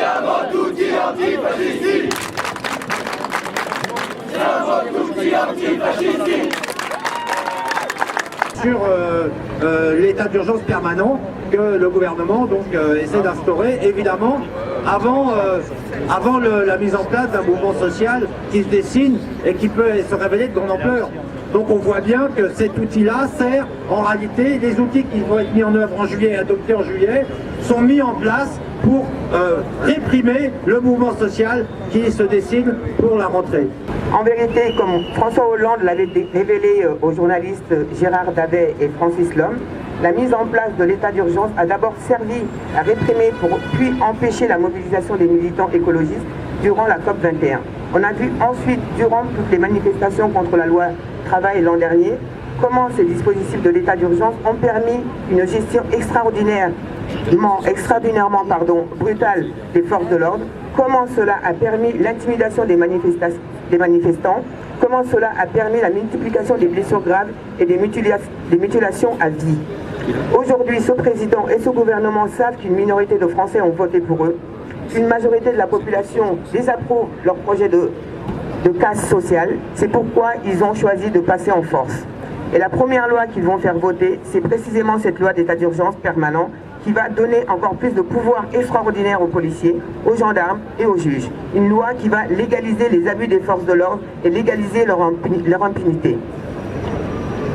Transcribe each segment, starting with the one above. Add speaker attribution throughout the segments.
Speaker 1: Siamo tutti antifascisti. Siamo tutti antifascisti.
Speaker 2: Sur l'état d'urgence permanent que le gouvernement essaie d'instaurer, évidemment, avant la mise en place d'un mouvement social qui se dessine et qui peut se révéler de grande ampleur. Donc on voit bien que cet outil-là sert, en réalité, les outils qui vont être mis en œuvre en juillet et adoptés en juillet sont mis en place pour réprimer le mouvement social qui se dessine pour la rentrée.
Speaker 3: En vérité, comme François Hollande l'avait révélé aux journalistes Gérard Davet et Francis Lhomme, la mise en place de l'état d'urgence a d'abord servi à réprimer puis empêcher la mobilisation des militants écologistes durant la COP21. On a vu ensuite, durant toutes les manifestations contre la loi travail l'an dernier, comment ces dispositifs de l'état d'urgence ont permis une gestion extraordinairement brutale des forces de l'ordre, comment cela a permis l'intimidation des manifestants, comment cela a permis la multiplication des blessures graves et des mutilations à vie. Aujourd'hui, ce président et ce gouvernement savent qu'une minorité de Français ont voté pour eux. Une majorité de la population désapprouve leur projet de casse sociale. C'est pourquoi ils ont choisi de passer en force. Et la première loi qu'ils vont faire voter, c'est précisément cette loi d'état d'urgence permanent qui va donner encore plus de pouvoir extraordinaire aux policiers, aux gendarmes et aux juges. Une loi qui va légaliser les abus des forces de l'ordre et légaliser leur impunité.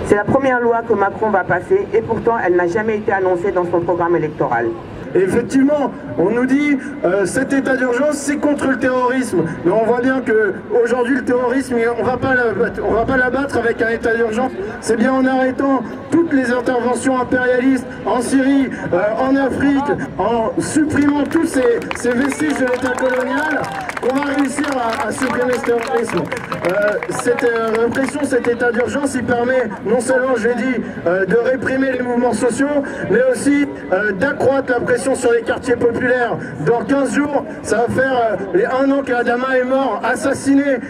Speaker 3: C'est la première loi que Macron va passer et pourtant elle n'a jamais été annoncée dans son programme électoral.
Speaker 4: Et effectivement, on nous dit cet état d'urgence c'est contre le terrorisme. Mais on voit bien qu'aujourd'hui le terrorisme, on va pas l'abattre avec un état d'urgence. C'est bien en arrêtant toutes les interventions impérialistes en Syrie, en Afrique, en supprimant tous ces vestiges de l'état colonial qu'on va réussir à supprimer ce terrorisme. Cette répression, cet état d'urgence, il permet non seulement, je l'ai dit, de réprimer les mouvements sociaux, mais aussi d'accroître la pression sur les quartiers populaires. Dans 15 jours, ça va faire les 1 an qu'Adama est mort, assassiné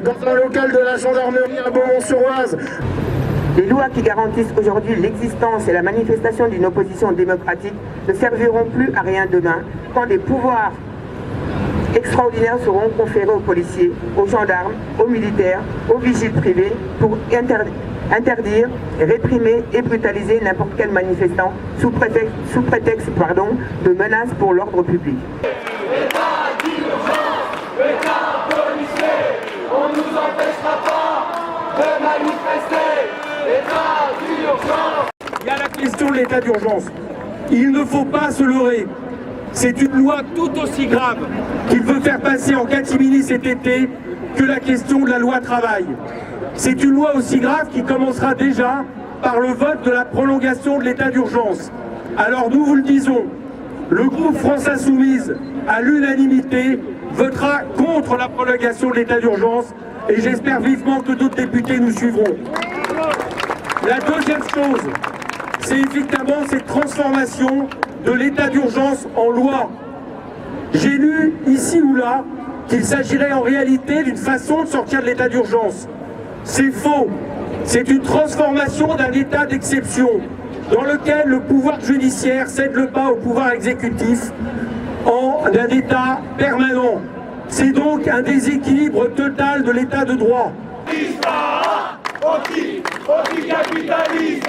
Speaker 4: dans un local de la gendarmerie à Beaumont-sur-Oise.
Speaker 3: Les lois qui garantissent aujourd'hui l'existence et la manifestation d'une opposition démocratique ne serviront plus à rien demain quand des pouvoirs extraordinaires seront conférés aux policiers, aux gendarmes, aux militaires, aux vigiles privés pour interdire, réprimer et brutaliser n'importe quel manifestant sous prétexte de menace pour l'ordre public.
Speaker 1: État d'urgence, État policier, on ne nous empêchera pas de manifester. État d'urgence.
Speaker 5: Il y a la question de l'état d'urgence. Il ne faut pas se leurrer. C'est une loi tout aussi grave qu'il veut faire passer en catimini cet été que la question de la loi travail. C'est une loi aussi grave qui commencera déjà par le vote de la prolongation de l'état d'urgence. Alors nous vous le disons, le groupe France Insoumise, à l'unanimité, votera contre la prolongation de l'état d'urgence et j'espère vivement que d'autres députés nous suivront. La deuxième chose, c'est évidemment cette transformation de l'état d'urgence en loi. J'ai lu ici ou là qu'il s'agirait en réalité d'une façon de sortir de l'état d'urgence. C'est faux. C'est une transformation d'un état d'exception dans lequel le pouvoir judiciaire cède le pas au pouvoir exécutif en un état permanent. C'est donc un déséquilibre total de l'état de droit.
Speaker 1: Anticapitaliste.